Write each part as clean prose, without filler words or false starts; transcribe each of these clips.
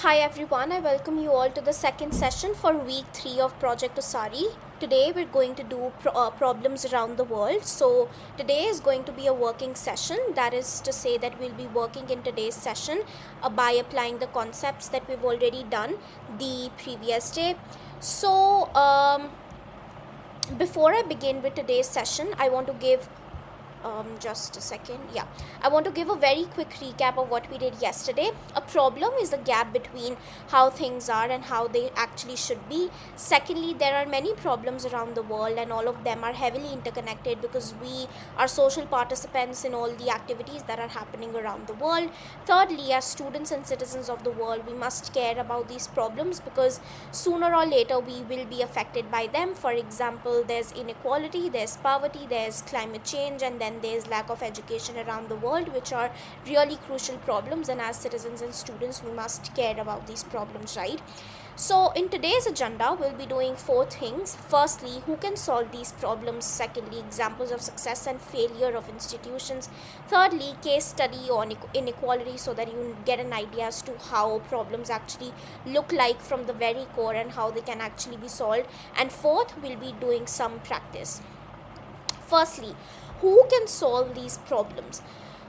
Hi everyone, I welcome you all to the second session for week 3 of Project Usari. Today we're going to do problems around the world. So today is going to be a working session. That is to say that we'll be working in today's session by applying the concepts that we've already done the previous day. So before I begin with today's session, I want to give just a second. Yeah, I want to give a very quick recap of what we did yesterday. A problem is the gap between how things are and how they actually should be. Secondly, there are many problems around the world and all of them are heavily interconnected because we are social participants in all the activities that are happening around the world. Thirdly, as students and citizens of the world, we must care about these problems because sooner or later we will be affected by them. For example, there's inequality, there's poverty, there's climate change, and then there's lack of education around the world, which are really crucial problems, and as citizens and students we must care about these problems, right? So in today's agenda we'll be doing four things. Firstly, who can solve these problems. Secondly, examples of success and failure of institutions. Thirdly, case study on inequality, so that you get an idea as to how problems actually look like from the very core and how they can actually be solved. And fourth, we'll be doing some practice. Firstly, who can solve these problems?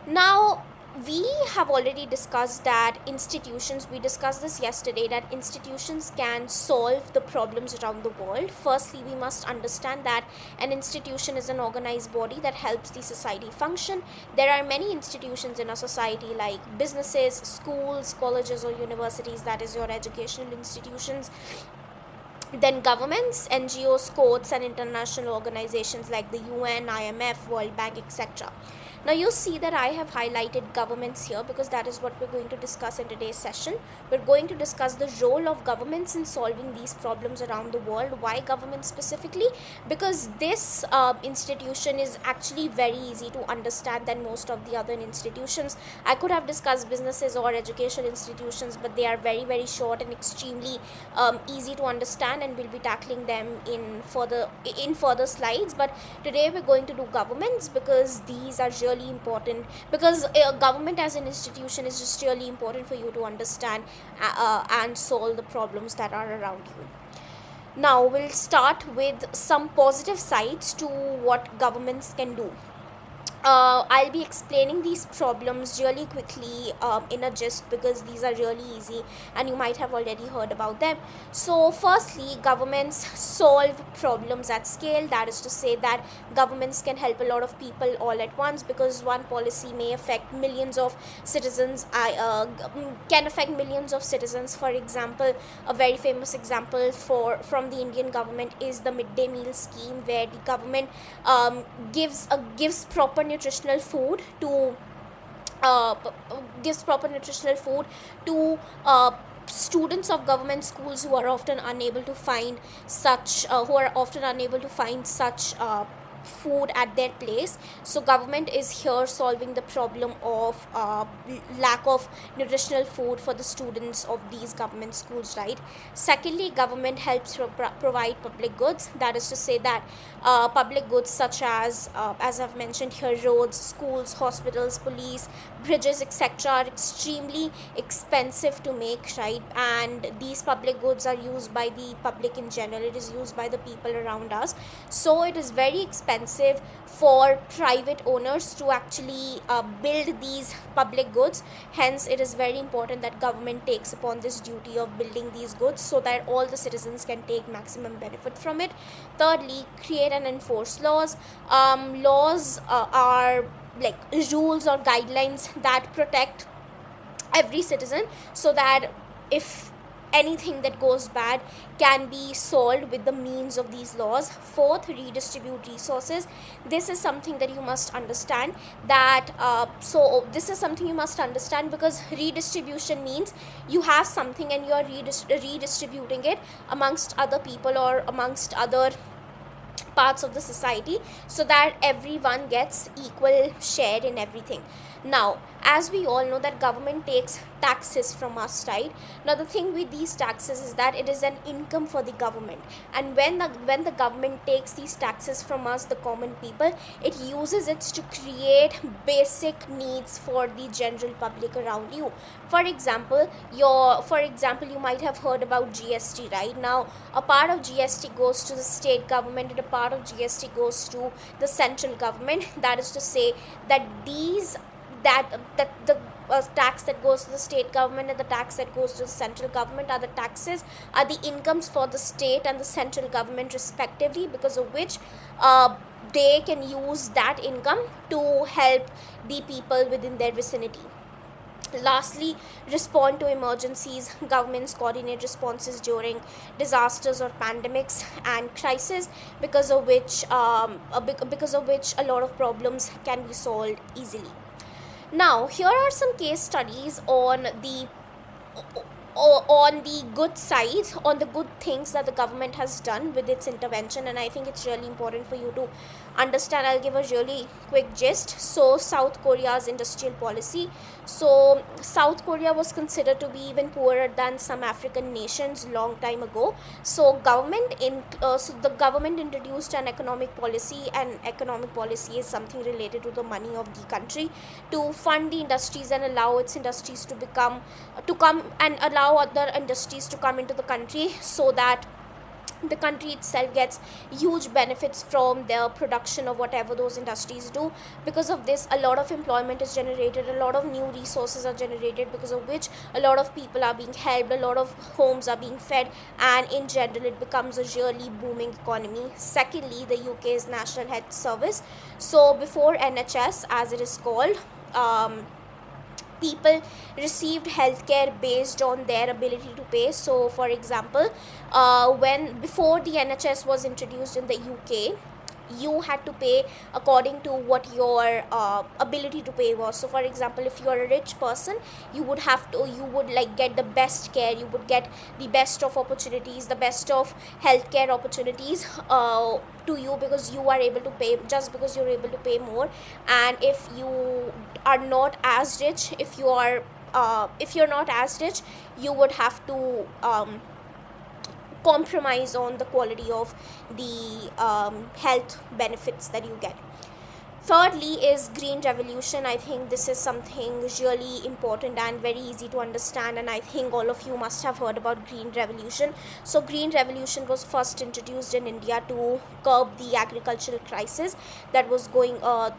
Now, we have already discussed that we discussed this yesterday, that institutions can solve the problems around the world. Firstly, we must understand that an institution is an organized body that helps the society function. There are many institutions in a society like businesses, schools, colleges, or universities, that is your educational institutions. Then governments, NGOs, courts, and international organizations like the UN, IMF, World Bank, etc. Now you see that I have highlighted governments here because that is what we're going to discuss in today's session. We're going to discuss the role of governments in solving these problems around the world. Why government specifically? Because this institution is actually very easy to understand than most of the other institutions. I could have discussed businesses or educational institutions, but they are very short and extremely easy to understand, and we'll be tackling them in further slides. But today we're going to do governments because these are really important, because government as an institution is just really important for you to understand and solve the problems that are around you. Now we'll start with some positive sides to what governments can do. I'll be explaining these problems really quickly in a gist because these are really easy and you might have already heard about them. So firstly, governments solve problems at scale. That is to say that governments can help a lot of people all at once, because one policy may affect millions of citizens. Can affect millions of citizens. For example, a very famous example from the Indian government is the midday meal scheme, where the government gives proper nutritional food to uh, students of government schools who are often unable to find such food at their place. So government is here solving the problem of lack of nutritional food for the students of these government schools, right? Secondly, government helps provide public goods. That is to say that public goods such as I've mentioned here, roads, schools, hospitals, police, bridges, etc., are extremely expensive to make, right? And these public goods are used by the public in general. It is used by the people around us. So it is very expensive for private owners to actually build these public goods. Hence, it is very important that government takes upon this duty of building these goods so that all the citizens can take maximum benefit from it. Thirdly, create and enforce laws. Laws are like rules or guidelines that protect every citizen, so that if anything that goes bad can be solved with the means of these laws. Fourth, redistribute resources. This is something that you must understand, because redistribution means you have something and you are redistributing it amongst other people or amongst other parts of the society, so that everyone gets equal share in everything. Now, as we all know that government takes taxes from us, right? Now the thing with these taxes is that it is an income for the government, and when the government takes these taxes from us, the common people, it uses it to create basic needs for the general public around you. For example, you might have heard about GST, right? Now a part of GST goes to the state government and a part of GST goes to the central government. That is to say that these that that the tax that goes to the state government and the tax that goes to the central government are the incomes for the state and the central government respectively, because of which they can use that income to help the people within their vicinity. Lastly, respond to emergencies. Governments coordinate responses during disasters or pandemics and crises, because of which a lot of problems can be solved easily. Now, here are some case studies on the good sides, on the good things that the government has done with its intervention, and I think it's really important for you to understand. I'll give a really quick gist. So South Korea's industrial policy. So South Korea was considered to be even poorer than some African nations long time ago. So the government introduced an economic policy, and economic policy is something related to the money of the country, to fund the industries and allow its industries to come and allow other industries to come into the country, so that the country itself gets huge benefits from the production of whatever those industries do. Because of this, a lot of employment is generated, a lot of new resources are generated, because of which a lot of people are being helped, a lot of homes are being fed, and in general it becomes a really booming economy. Secondly, the UK's National Health Service. So before NHS, as it is called, people received healthcare based on their ability to pay. So for example, when before the NHS was introduced in the UK, you had to pay according to what your ability to pay was. So for example, if you are a rich person, you would like get the best care, you would get the best of opportunities, the best of healthcare opportunities to you, because you are able to pay, just because you're able to pay more. And if you are not as rich, if you're not as rich, you would have to compromise on the quality of the health benefits that you get. Thirdly is green revolution. I think this is something really important and very easy to understand, and I think all of you must have heard about green revolution. So green revolution was first introduced in India to curb the agricultural crisis that was going on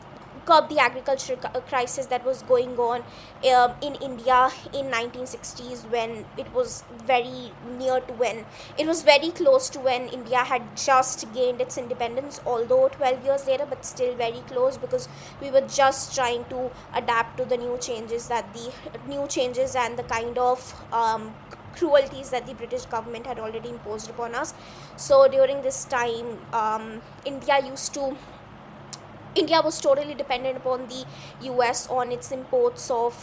in India in 1960s, when it was very close to when India had just gained its independence, although 12 years later, but still very close, because we were just trying to adapt to the new changes and the kind of cruelties that the British government had already imposed upon us. So during this time, India was totally dependent upon the US on its imports of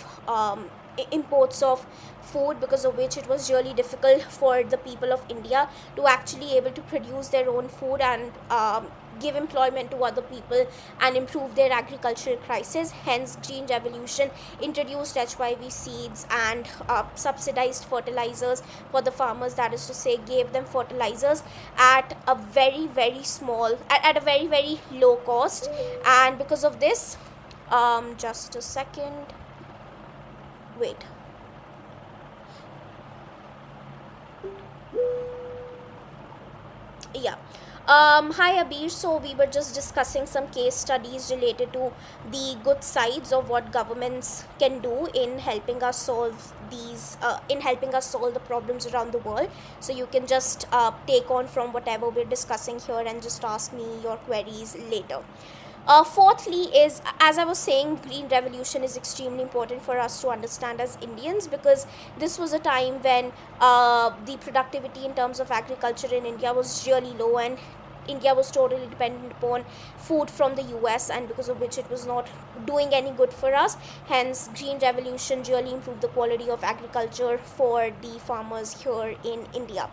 food, because of which it was really difficult for the people of India to actually able to produce their own food and give employment to other people and improve their agricultural crisis. Hence, green revolution introduced HYV seeds and subsidized fertilizers for the farmers. That is to say, gave them fertilizers at a very very low cost. And because of this, just a second, wait. Yeah. Hi Abir. So we were just discussing some case studies related to the good sides of what governments can do in helping us solve the problems around the world. So you can just take on from whatever we're discussing here and just ask me your queries later. Fourthly is, as I was saying, green revolution is extremely important for us to understand as Indians, because this was a time when the productivity in terms of agriculture in India was really low, and India was totally dependent upon food from the US, and because of which it was not doing any good for us. Hence, green revolution really improved the quality of agriculture for the farmers here in India.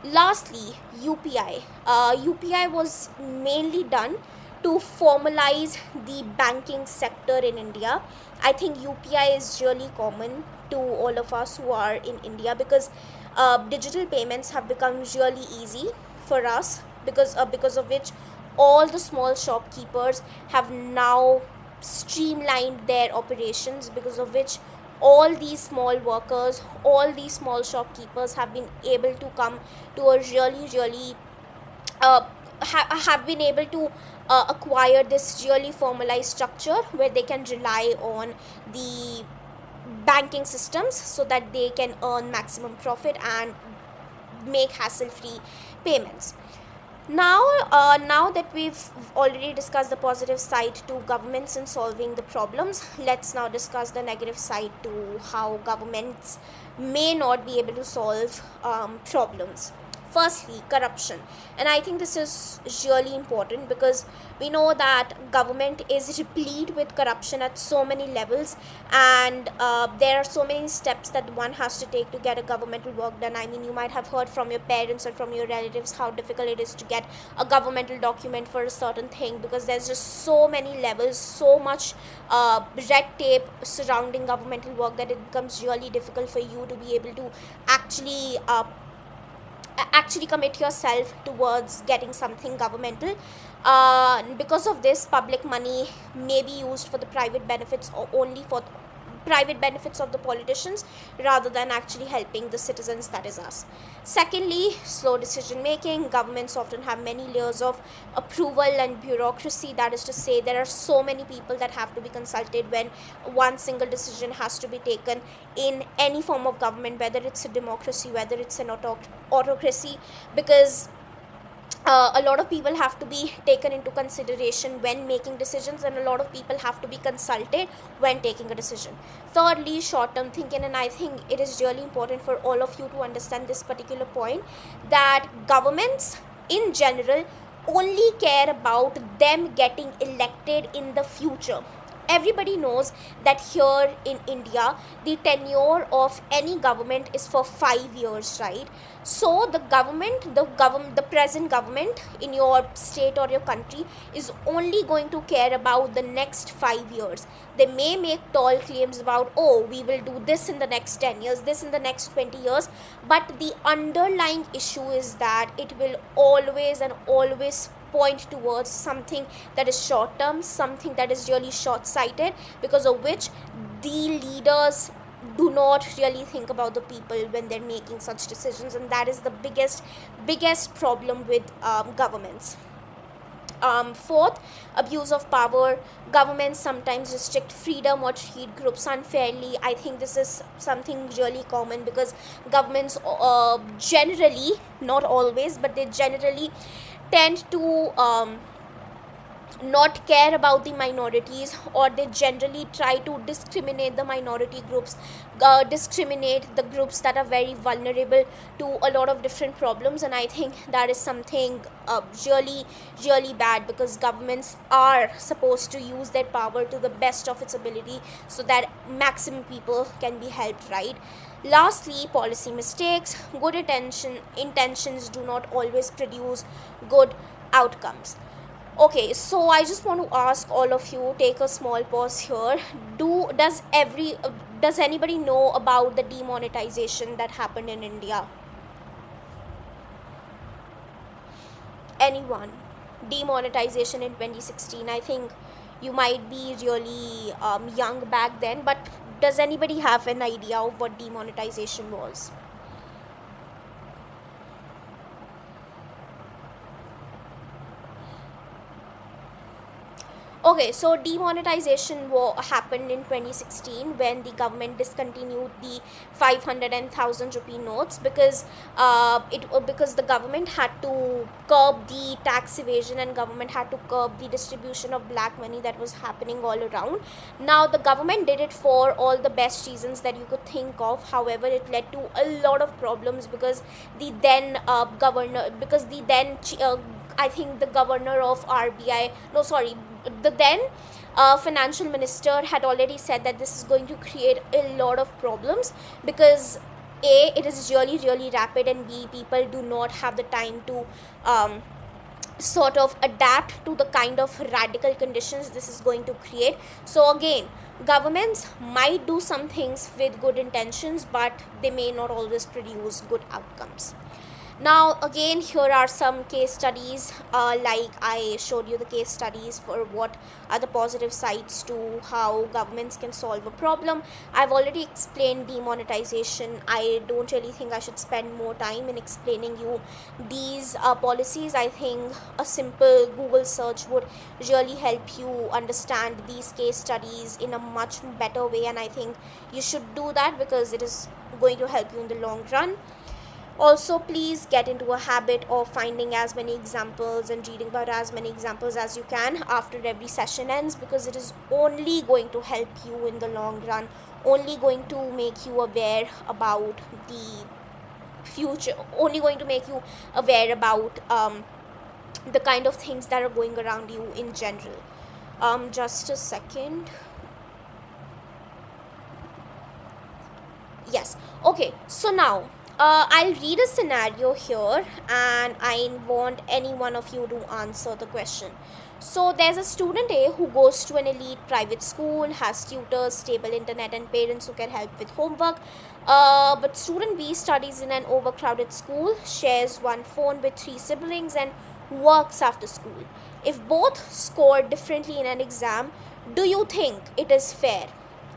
Lastly, UPI. UPI was mainly done to formalize the banking sector in India, I think UPI is really common to all of us who are in India, because digital payments have become really easy for us, because of which all the small shopkeepers have now streamlined their operations, because of which all these small workers, all these small shopkeepers have been able to come to a really uh, have been able to acquire this really formalized structure where they can rely on the banking systems so that they can earn maximum profit and make hassle free payments. Now that we've already discussed the positive side to governments in solving the problems, let's now discuss the negative side to how governments may not be able to solve problems. Firstly, corruption. And I think this is really important, because we know that government is replete with corruption at so many levels, and there are so many steps that one has to take to get a governmental work done. I mean, you might have heard from your parents or from your relatives how difficult it is to get a governmental document for a certain thing, because there's just so many levels, so much red tape surrounding governmental work, that it becomes really difficult for you to be able to actually commit yourself towards getting something governmental. Because of this, public money may be used for the private benefits, or only for private benefits of the politicians, rather than actually helping the citizens, that is us. Secondly, slow decision making. Governments often have many layers of approval and bureaucracy, that is to say, there are so many people that have to be consulted when one single decision has to be taken in any form of government, whether it's a democracy, whether it's an autocracy, because a lot of people have to be taken into consideration when making decisions, and a lot of people have to be consulted when taking a decision. Thirdly, short term thinking. And I think it is really important for all of you to understand this particular point, that governments in general only care about them getting elected in the future. Everybody knows that here in India, the tenure of any government is for 5 years, right? So the present government in your state or your country is only going to care about the next 5 years. They may make tall claims about, oh, we will do this in the next 10 years, this in the next 20 years, but the underlying issue is that it will always and always point towards something that is short term, something that is really short sighted, because of which the leaders do not really think about the people when they're making such decisions. And that is the biggest problem with governments. Fourth, abuse of power. Governments sometimes restrict freedom or treat groups unfairly. I think this is something really common, because governments generally, not always, but they generally tend to not care about the minorities, or they generally try to discriminate the minority groups, discriminate the groups that are very vulnerable to a lot of different problems. And I think that is something really bad, because governments are supposed to use their power to the best of its ability so that maximum people can be helped, right? Lastly, policy mistakes. Good intentions do not always produce good outcomes. Okay, so I just want to ask all of you, take a small pause here. Does anybody know about the demonetization that happened in India? Anyone? Demonetization in 2016. I think you might be really young back then, but does anybody have an idea of what demonetization was? Okay, so demonetization happened in 2016 when the government discontinued the 500 and 1000 rupee notes, because because the government had to curb the tax evasion, and government had to curb the distribution of black money that was happening all around. Now the government did it for all the best reasons that you could think of. However, it led to a lot of problems, because the then I think the governor of RBI, no, sorry, the then financial minister had already said that this is going to create a lot of problems, because A, it is really rapid, and B, people do not have the time to sort of adapt to the kind of radical conditions this is going to create. So again, Governments might do some things with good intentions, but they may not always produce good outcomes. Now again, here are some case studies. Like I showed you the case studies for what are the positive sides to how governments can solve a problem. I've already explained demonetization. I don't really think I should spend more time in explaining you these policies. I think a simple Google search would really help you understand these case studies in a much better way, and I think you should do that because it is going to help you in the long run. Also, please get into a habit of finding as many examples and reading about as many examples as you can after every session ends, because it is only going to help you in the long run, only going to make you aware about the future, only going to make you aware about the kind of things that are going around you in general. Just a second. Yes. Okay, so now I'll read a scenario here and I want any one of you to answer the question. So there's a student A who goes to an elite private school, has tutors, stable internet, and parents who can help with homework. But student B studies in an overcrowded school, shares one phone with three siblings, and works after school. If both score differently in an exam, do you think it is fair?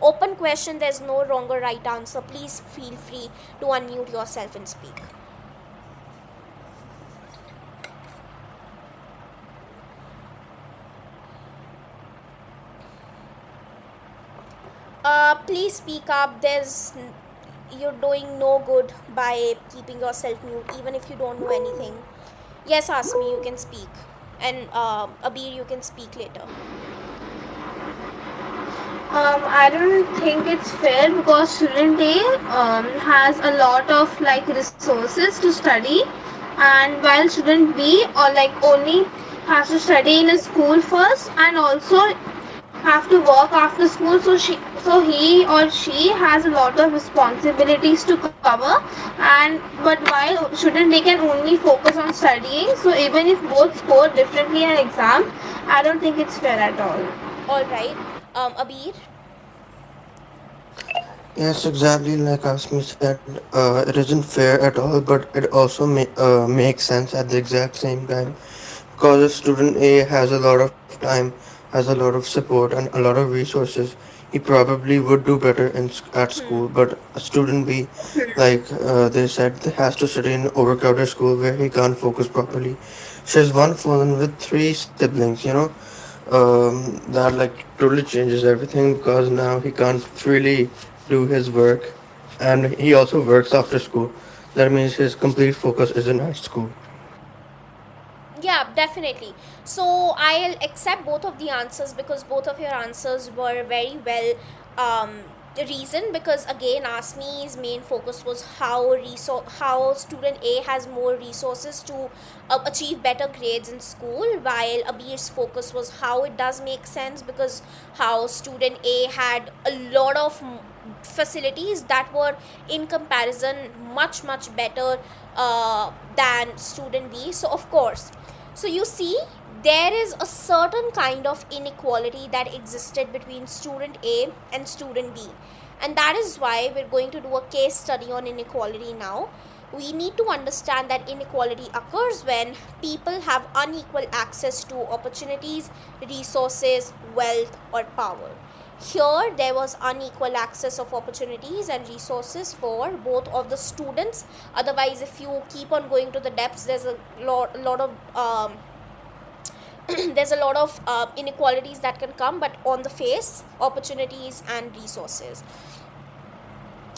Open question, there's no wrong or right answer. Please feel free to unmute yourself and speak. Please speak up. You're doing no good by keeping yourself mute, even if you don't know anything. Yes, ask me, you can speak. And Abir, you can speak later. I don't think it's fair because student A has a lot of like resources to study, and while student B or like only has to study in a school first and also have to work after school. So he or she has a lot of responsibilities to cover, and but while student A can only focus on studying. So even if both score differently in an exam, I don't think it's fair at all. All right. Abir. Yes, exactly like Asmi said, it isn't fair at all, but it also makes sense at the exact same time. Because if student A has a lot of time, has a lot of support, and a lot of resources, he probably would do better at Hmm. school. But a student B, like they said, has to study in an overcrowded school where he can't focus properly. She's one phone with three siblings, that like totally changes everything because now he can't freely do his work, and he also works after school. That means his complete focus isn't at school. Yeah, definitely. So I'll accept both of the answers because both of your answers were very well reasoned. Because again, Asmi's main focus was how student A has more resources to achieve better grades in school, while Abir's focus was how it does make sense because how student A had a lot of facilities that were in comparison much better than student B. So of course, so you see, there is a certain kind of inequality that existed between student A and student B. And that is why we're going to do a case study on inequality now. We need to understand that inequality occurs when people have unequal access to opportunities, resources, wealth, or power. Here, there was unequal access of opportunities and resources for both of the students. Otherwise, if you keep on going to the depths, there's a lot of there's a lot of inequalities that can come, but on the face, opportunities and resources.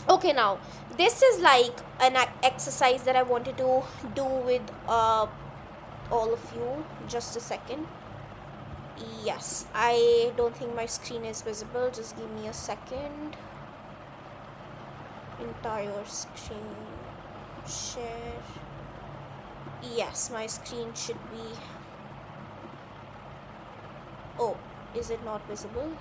Okay, now this is like an exercise that I wanted to do with all of you. Just a second. Yes, I don't think my screen is visible. Just give me a second. Entire screen share. Yes, my screen should be. Oh, is it not visible?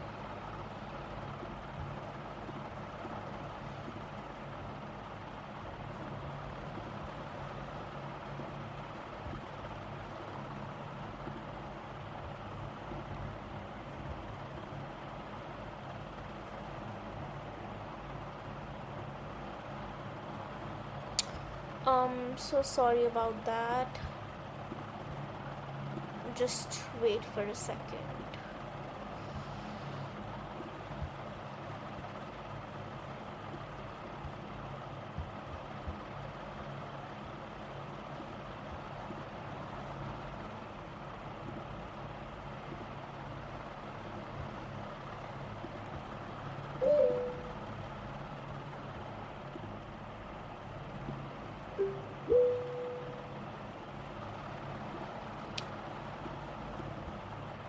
So sorry about that. Just wait for a second.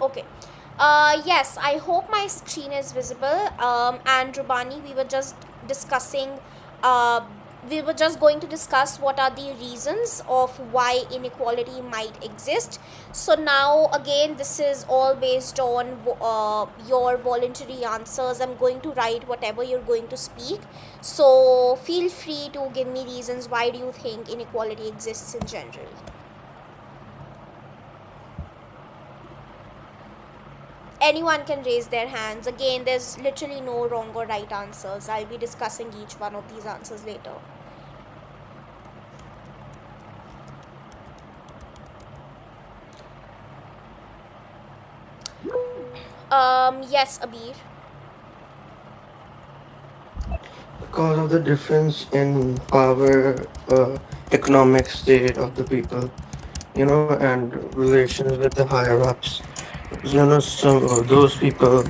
Okay. Yes, I hope my screen is visible. And Rubani, discussing. Uh, we were just going to discuss what are the reasons of why inequality might exist. So now again, this is all based on your voluntary answers. I'm going to write whatever you're going to speak. So feel free to give me reasons why do you think inequality exists in general. Anyone can raise their hands. Again, there's literally no wrong or right answers. I'll be discussing each one of these answers later. Yes, Abir. Because of the difference in power, economic state of the people, and relations with the higher ups. Some those people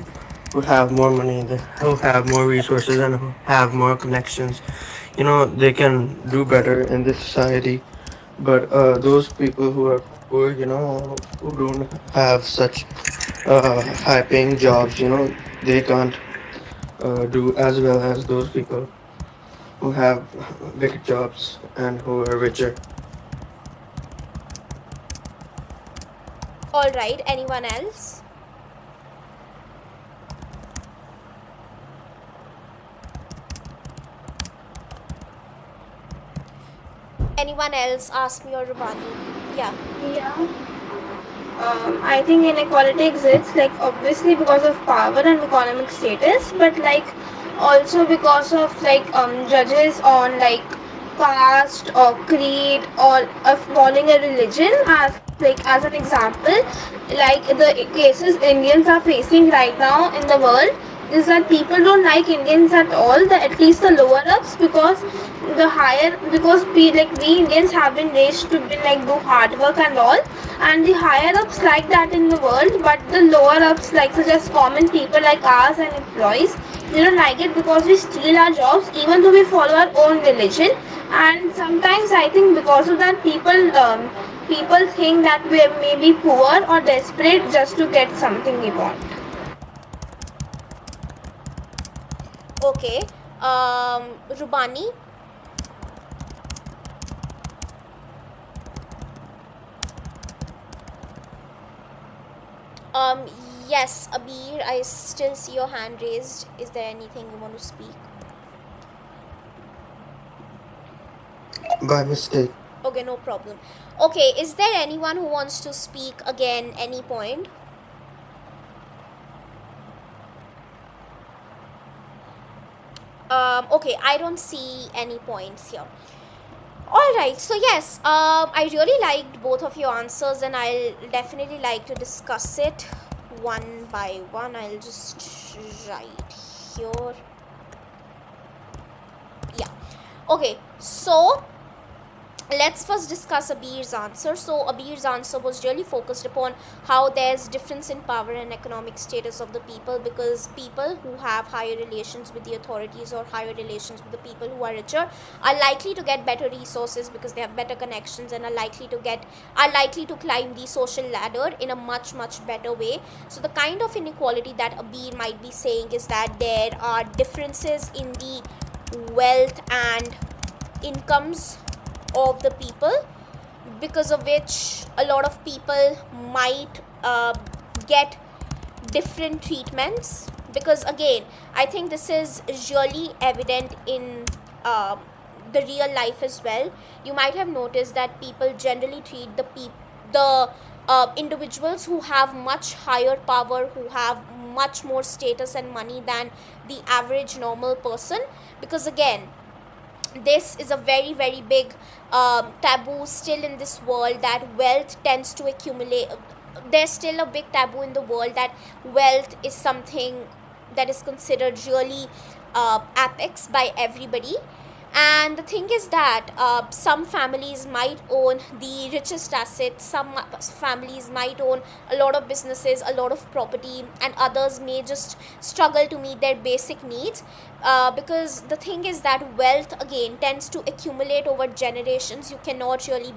who have more money, who have more resources, and who have more connections, they can do better in this society. But those people who are poor, who don't have such high-paying jobs, they can't do as well as those people who have big jobs and who are richer. All right. Anyone else? Anyone else? Ask me or Rubani. Yeah. Yeah. I think inequality exists, like obviously because of power and economic status, but like also because of judges on like caste or creed or of following a religion. As an example, like the cases Indians are facing right now in the world is that people don't like Indians at all. The at least the lower ups, because the higher, because we Indians have been raised to be like do hard work and all, and the higher ups like that in the world, but the lower ups, like such as common people like us and employees, they don't like it because we steal our jobs even though we follow our own religion. And sometimes I think because of that, people think that we may be poor or desperate just to get something we want. Okay. Rubani. Um, yes, Abir. I still see your hand raised. Is there anything you want to speak? By mistake. Okay, no problem. Okay, is there anyone who wants to speak again any point? Okay, I don't see any points here. Alright, so yes, I really liked both of your answers and I'll definitely like to discuss it one by one. I'll just write here. Yeah. Okay, so let's first discuss Abir's answer. So Abir's answer was really focused upon how there's difference in power and economic status of the people, because people who have higher relations with the authorities or higher relations with the people who are richer are likely to get better resources because they have better connections and are likely to climb the social ladder in a much better way. So the kind of inequality that Abir might be saying is that there are differences in the wealth and incomes of the people, because of which a lot of people might get different treatments. Because again, I think this is really evident in the real life as well. You might have noticed that people generally treat the individuals who have much higher power, who have much more status and money than the average normal person, because again, this is a very very big taboo still in this world, that wealth tends to accumulate. There's still a big taboo in the world that wealth is something that is considered really apex by everybody. And the thing is that some families might own the richest assets, some families might own a lot of businesses, a lot of property, and others may just struggle to meet their basic needs. Because the thing is that wealth again tends to accumulate over generations. You cannot really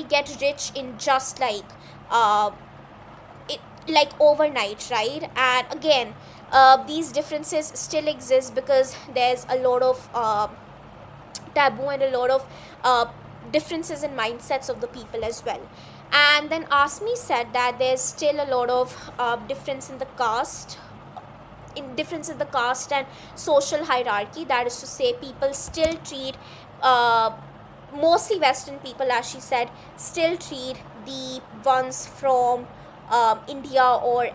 get rich in just uh, it, like overnight, right? And again, these differences still exist because there's a lot of taboo and a lot of uh, differences in mindsets of the people as well. And then Asmi said that there's still a lot of difference in the caste and social hierarchy. That is to say, people still treat uh, mostly Western people, as she said, still treat the ones from India or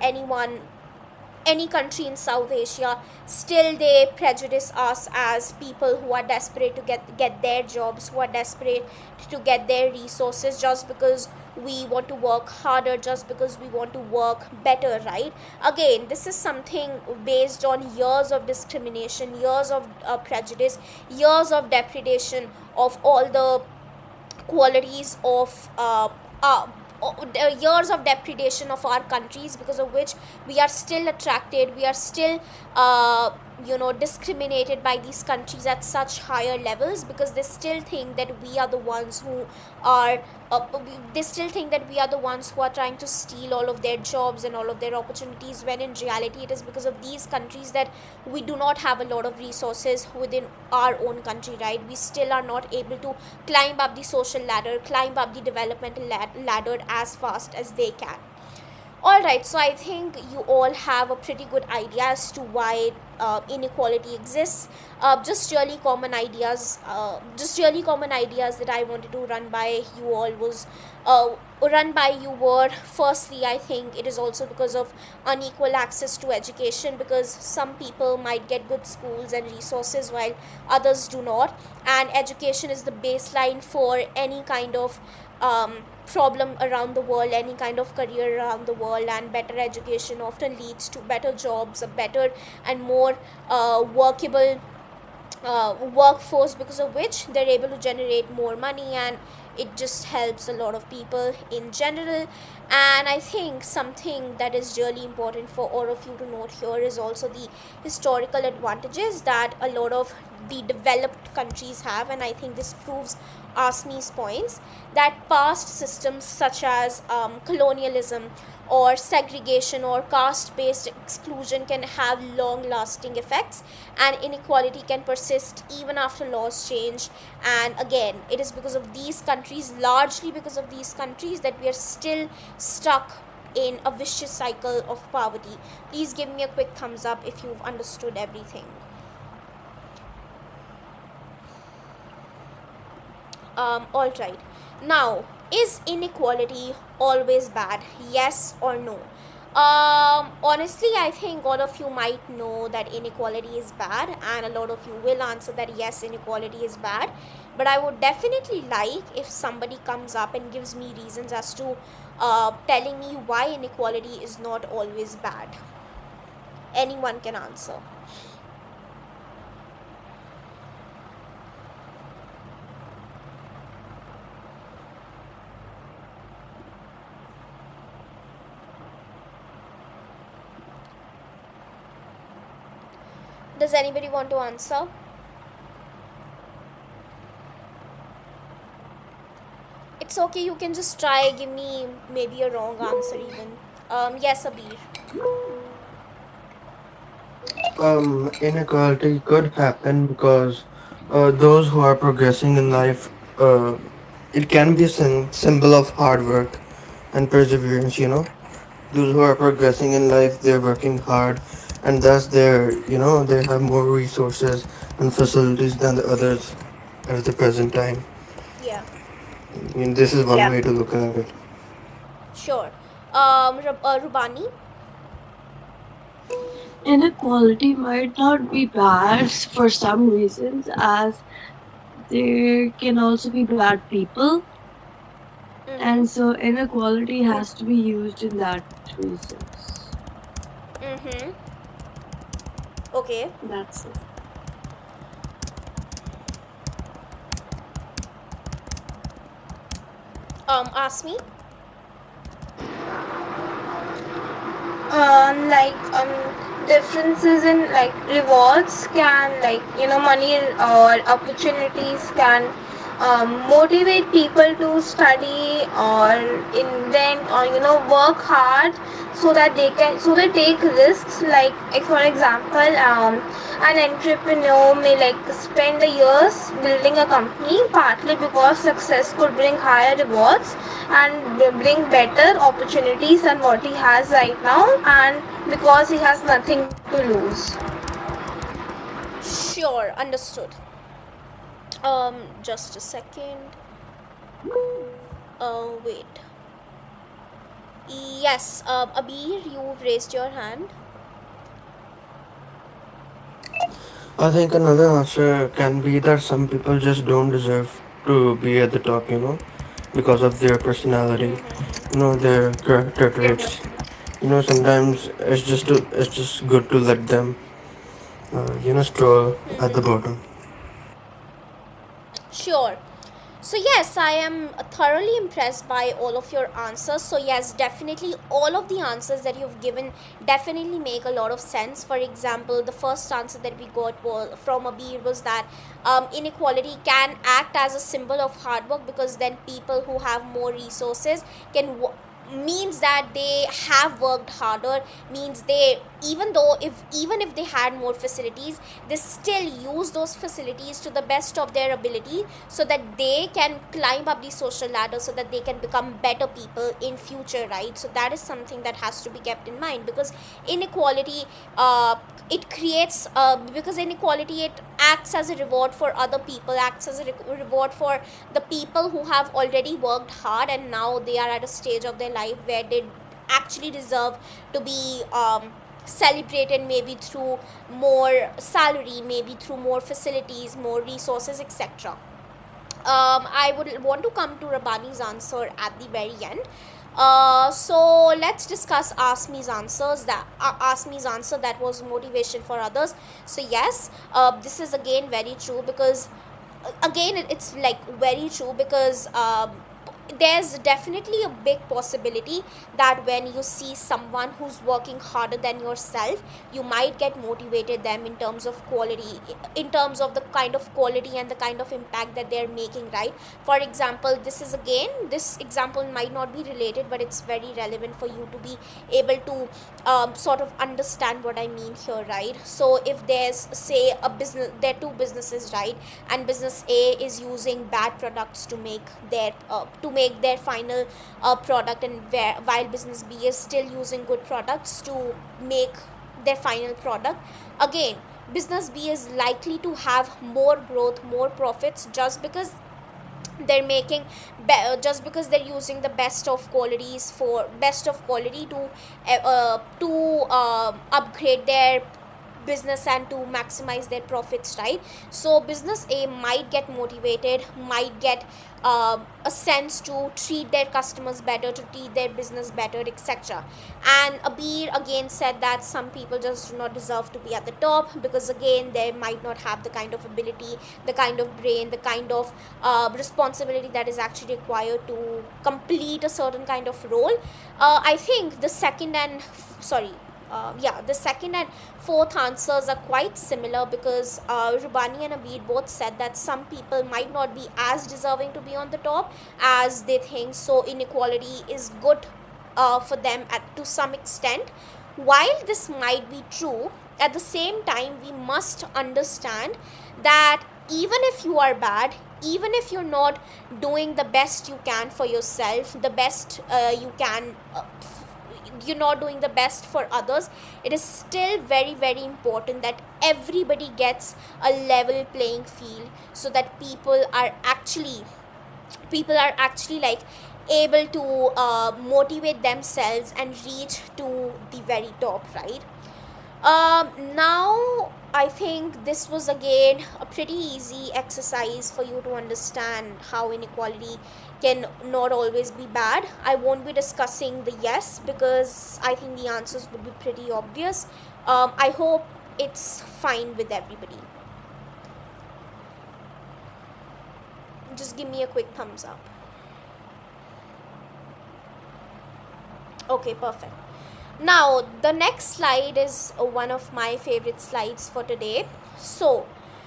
any country in South Asia, still they prejudice us as people who are desperate to get their jobs, who are desperate to get their resources, just because we want to work harder, just because we want to work better, right? Again, this is something based on years of discrimination, years of prejudice, years of depredation of all the qualities of years of depredation of our countries, because of which we are still attracted, we are still discriminated by these countries at such higher levels, because they still think that we are the ones who are they still think that we are the ones who are trying to steal all of their jobs and all of their opportunities, when in reality it is because of these countries that we do not have a lot of resources within our own country, right? We still are not able to climb up the social ladder, climb up the developmental ladder as fast as they can. Alright, so I think you all have a pretty good idea as to why inequality exists. Just really common ideas that I wanted to run by you were, firstly, I think it is also because of unequal access to education, because some people might get good schools and resources while others do not, and education is the baseline for any kind of problem around the world, any kind of career around the world. And better education often leads to better jobs, a better and more workable workforce, because of which they're able to generate more money, and it just helps a lot of people in general. And I think something that is really important for all of you to note here is also the historical advantages that a lot of the developed countries have. And I think this proves Asmi's points, that past systems such as colonialism or segregation or caste based exclusion can have long lasting effects, and inequality can persist even after laws change. And again, it is because of these countries, largely because of these countries, that we are still stuck in a vicious cycle of poverty. Please give me a quick thumbs up if you've understood everything. All right. Now, is inequality always bad? Yes or no? Honestly, I think all of you might know that inequality is bad, and a lot of you will answer that yes, inequality is bad. But I would definitely like if somebody comes up and gives me reasons as to telling me why inequality is not always bad. Anyone can answer. Does anybody want to answer? It's okay, you can just try, give me maybe a wrong answer even. Yes, Abir. Inequality could happen because those who are progressing in life, it can be a symbol of hard work and perseverance, you know. Those who are progressing in life, they're working hard, and thus they have more resources and facilities than the others at the present time. Yeah, I mean, this is one way to look at it. sure. Rubani? Inequality might not be bad for some reasons, as there can also be bad people, and Mm-hmm. so inequality has to be used in that reasons. Mm-hmm. Okay. That's it. Ask me. Like differences in like rewards can, like money or opportunities can motivate people to study or invent or work hard, so that they can, so they take risks. Like for example, an entrepreneur may like spend the years building a company, partly because success could bring higher rewards and bring better opportunities than what he has right now, and because he has nothing to lose. Sure, understood. Just a second. Wait. Yes, Abir, you've raised your hand. I think another answer can be that some people just don't deserve to be at the top, because of their personality, their character traits. Sometimes it's just good to let them, stroll at the bottom. Sure. So, yes, I am thoroughly impressed by all of your answers. So, yes, definitely all of the answers that you've given definitely make a lot of sense. For example, the first answer that we got from Abir was that inequality can act as a symbol of hard work, because then people who have more resources can means that they have worked harder, means they, even if they had more facilities, they still use those facilities to the best of their ability, so that they can climb up the social ladder, so that they can become better people in future, right? So that is something that has to be kept in mind, because inequality, it creates, because inequality, it acts as a reward for other people, acts as a reward for the people who have already worked hard, and now they are at a stage of their life where they actually deserve to be celebrated, maybe through more salary, maybe through more facilities, more resources, etc. I would want to come to Rabani's answer at the very end. So let's discuss Asmi's answers. Asmi's answer, that was motivation for others. So yes, this is again very true, because again it's like very true, because there's definitely a big possibility that when you see someone who's working harder than yourself, you might get motivated them in terms of quality, in terms of the kind of quality and the kind of impact that they're making, right? For example, this example might not be related, but it's very relevant for you to be able to sort of understand what I mean here, right? So if there's, say, a business, there are two businesses, right? And business A is using bad products to make their final product, and while business B is still using good products to make their final product, again, business B is likely to have more growth, more profits, just because they're making just because they're using the best of quality to upgrade their business and to maximize their profits, right? So business A might get motivated, might get a sense to treat their customers better, to treat their business better, etc. And Abir again said that some people just do not deserve to be at the top, because again, they might not have the kind of ability, the kind of brain, the kind of responsibility that is actually required to complete a certain kind of role. I think the second and sorry yeah, the second and fourth answers are quite similar, because Rubani and Abid both said that some people might not be as deserving to be on the top as they think. So inequality is good for them to some extent. While this might be true, at the same time, we must understand that even if you are bad, even if you're not doing the best you can for yourself, the best you can you're not doing the best for others, it is still very very important that everybody gets a level playing field, so that people are actually like able to motivate themselves and reach to the very top, right? Now I think this was again a pretty easy exercise for you to understand how inequality can not always be bad. I won't be discussing the yes because I think the answers would be pretty obvious. I hope it's fine with everybody. Just give me a quick thumbs up. Okay, perfect. Now, the next slide is one of my favorite slides for today. So,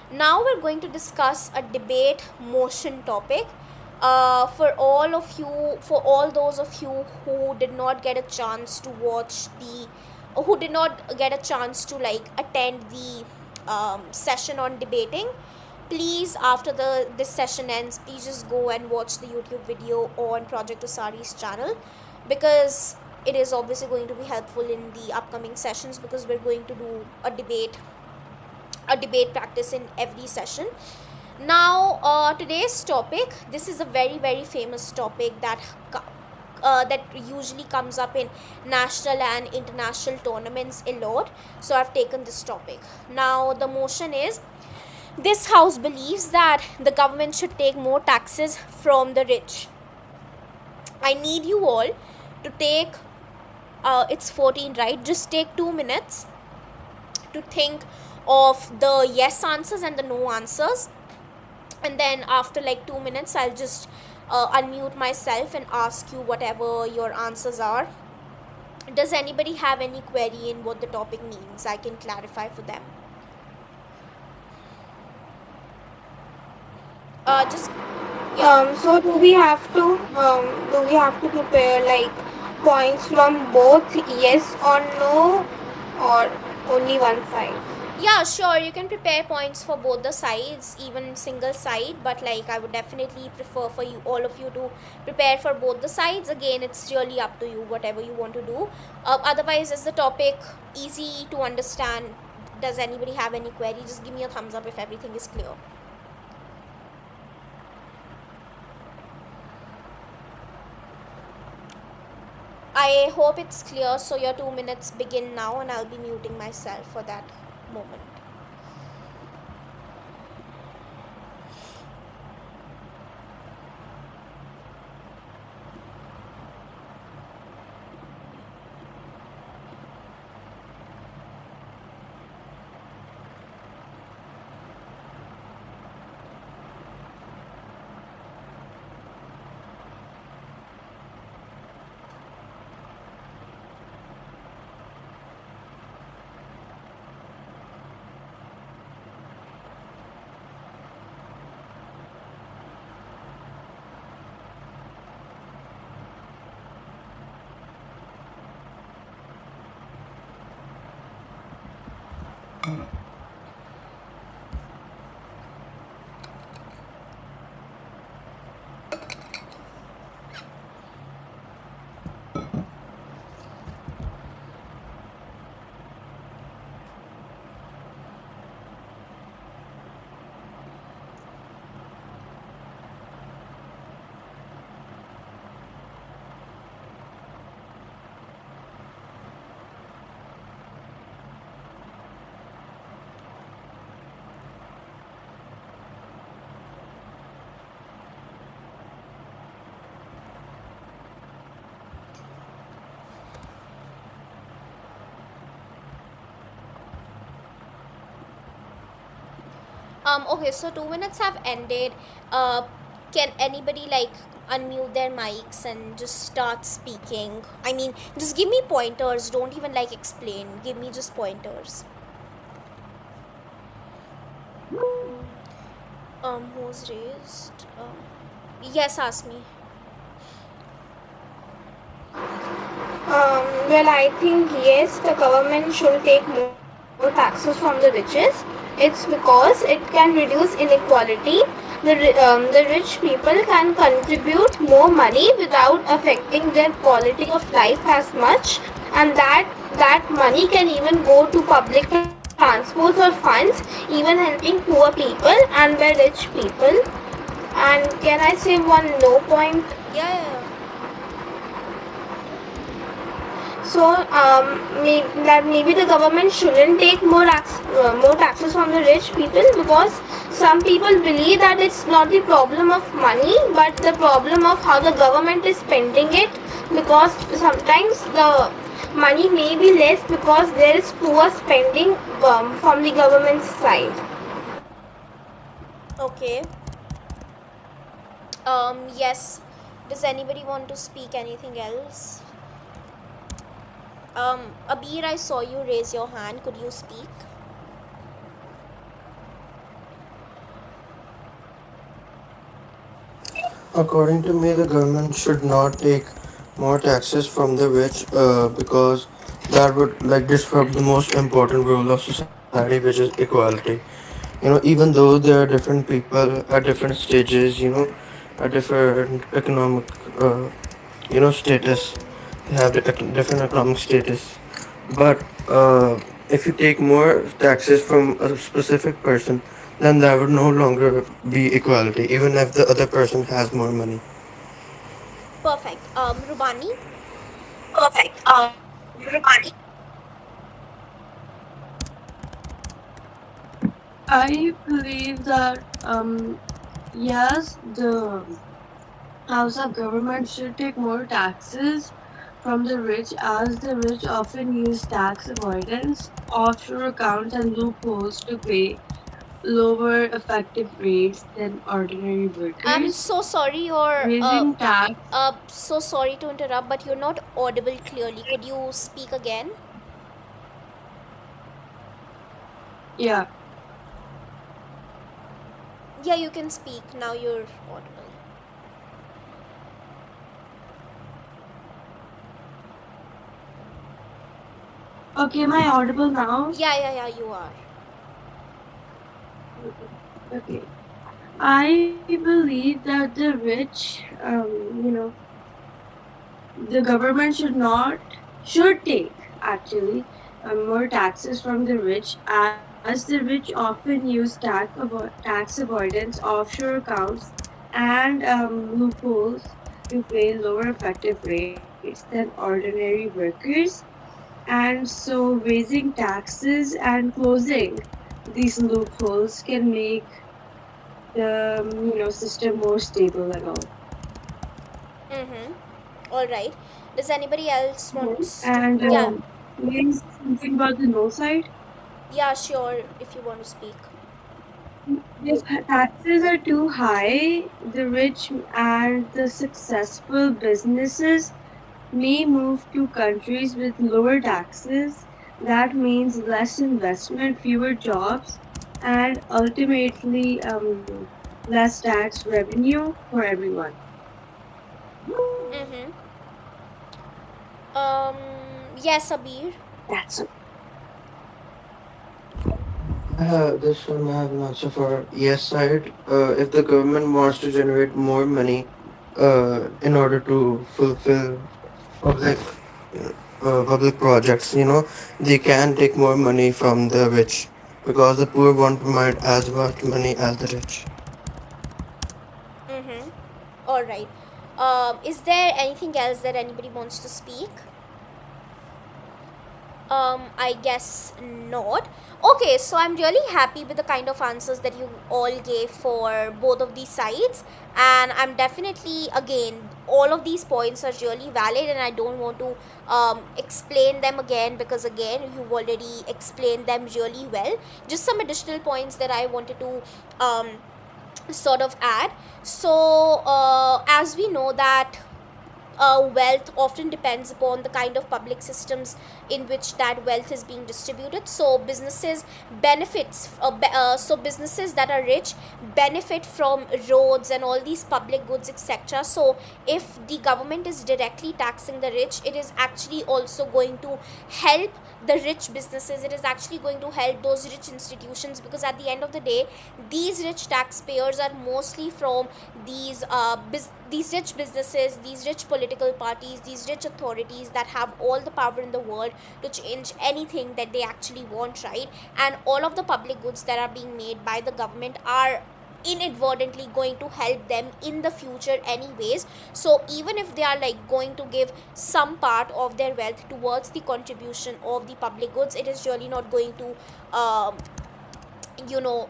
now we're going to discuss a debate motion topic. For all those of you who did not get a chance to watch who did not get a chance to like attend the session on debating, please after this session ends, please just go and watch the YouTube video on Project Usari's channel, because it is obviously going to be helpful in the upcoming sessions, because we're going to do a debate practice in every session. Now, today's topic, this is a very very famous topic that usually comes up in national and international tournaments a lot. So I've taken this topic. Now the motion is, this house believes that the government should take more taxes from the rich. I need you all to take it's 14, right? Just take 2 minutes to think of the yes answers and the no answers, and then after like 2 minutes I'll just unmute myself and ask you whatever your answers are. Does anybody have any query in what the topic means? I can clarify for them. Just yeah. So do we have to prepare like points from both yes or no, or only one side? Yeah, sure, you can prepare points for both the sides, even single side, but like I would definitely prefer for you, all of you, to prepare for both the sides. Again, it's really up to you, whatever you want to do. Otherwise, is the topic easy to understand? Does anybody have any query? Just give me a thumbs up if everything is clear. I hope it's clear. So your 2 minutes begin now, and I'll be muting myself for that moment. Okay, so 2 minutes have ended. Can anybody like unmute their mics and just start speaking? I mean, just give me pointers. Don't even like explain. Give me just pointers. Who's raised? Yes, ask me. Well, I think yes, the government should take more taxes from the riches. It's because it can reduce inequality. The rich people can contribute more money without affecting their quality of life as much, and that money can even go to public transports or funds, even helping poor people and the rich people. And can I say one no point? Yeah. So maybe the government shouldn't take more taxes from the rich people, because some people believe that it's not the problem of money but the problem of how the government is spending it, because sometimes the money may be less because there is poor spending from the government's side. Okay. Yes. Does anybody want to speak anything else? Abir, I saw you raise your hand. Could you speak? According to me, the government should not take more taxes from the rich because that would like disrupt the most important rule of society, which is equality. Even though there are different people at different stages, at different economic, status, they have different economic status. But if you take more taxes from a specific person, then there would no longer be equality, even if the other person has more money. Perfect. Rubani? Perfect. Rupani. I believe that yes, the House of Government should take more taxes from the rich, as the rich often use tax avoidance, offshore accounts, and loopholes to pay lower effective rates than ordinary I'm workers. so sorry you're Raising tax, so sorry to interrupt, but you're not audible clearly. Could you speak again? yeah. Yeah, you can speak. Now you're audible. Okay, am I audible now? Yeah, you are. Okay. I believe that the rich, the government should take actually more taxes from the rich, as the rich often use tax avoidance, offshore accounts, and loopholes to pay lower effective rates than ordinary workers. And so raising taxes and closing these loopholes can make the system more stable and all. Mm-hmm. All right. Does anybody else wants to? And Yeah, may I say something about the no side? yeah, sure. If you want to speak. If taxes are too high, the rich and the successful businesses may move to countries with lower taxes. That means less investment, fewer jobs, and ultimately less tax revenue for everyone. Mm-hmm. Um. Yes, Abir. That's This one I have an answer for yes side. If the government wants to generate more money, in order to fulfill public, public projects, they can take more money from the rich because the poor won't provide as much money as the rich. Mm-hmm. All right. Is there anything else that anybody wants to speak? I guess not. Okay, so I'm really happy with the kind of answers that you all gave for both of these sides, and I'm definitely, again, all of these points are really valid, and I don't want to explain them again, because again, you've already explained them really well. Just some additional points that I wanted to um, sort of add. So, as we know that wealth often depends upon the kind of public systems in which that wealth is being distributed. So businesses so businesses that are rich benefit from roads and all these public goods, etc. So if the government is directly taxing the rich, it is actually also going to help the rich businesses. It is actually going to help those rich institutions, because at the end of the day, these rich taxpayers are mostly from these rich businesses, these rich political parties, these rich authorities that have all the power in the world to change anything that they actually want, right? And all of the public goods that are being made by the government are inadvertently going to help them in the future anyways. So even if they are like going to give some part of their wealth towards the contribution of the public goods, it is really not going to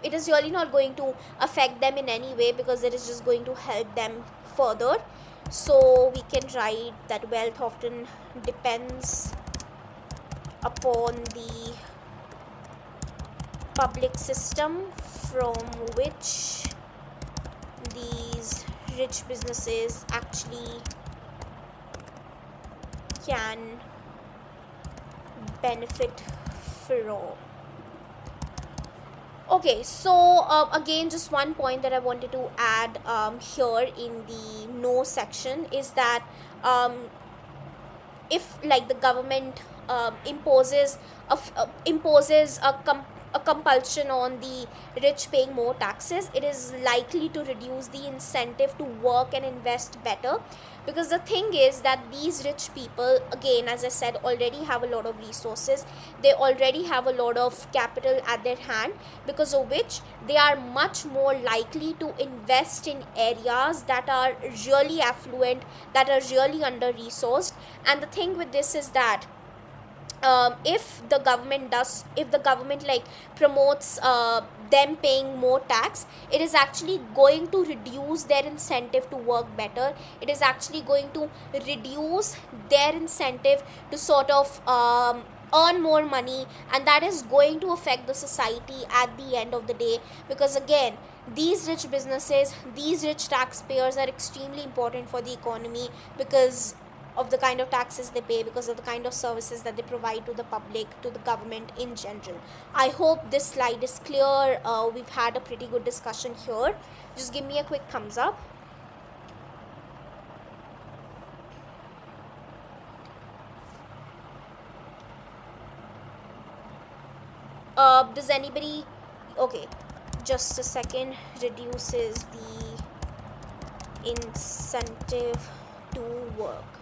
it is really not going to affect them in any way, because it is just going to help them further. So we can write that wealth often depends upon the public system from which these rich businesses actually can benefit from. Okay, so again, just one point that I wanted to add here in the no section is that um, if like the government imposes a compulsion on the rich paying more taxes, it is likely to reduce the incentive to work and invest better, because the thing is that these rich people, again as I said, already have a lot of resources, they already have a lot of capital at their hand, because of which they are much more likely to invest in areas that are really affluent, that are really under resourced. And the thing with this is that if the government like promotes them paying more tax, it is actually going to reduce their incentive to work better, it is actually going to reduce their incentive to sort of earn more money, and that is going to affect the society at the end of the day, because again, these rich businesses, these rich taxpayers are extremely important for the economy, because of the kind of taxes they pay, because of the kind of services that they provide to the public, to the government in general. I hope this slide is clear. We've had a pretty good discussion here. Just give me a quick thumbs up. Does anybody, okay, just a second, reduces the incentive to work.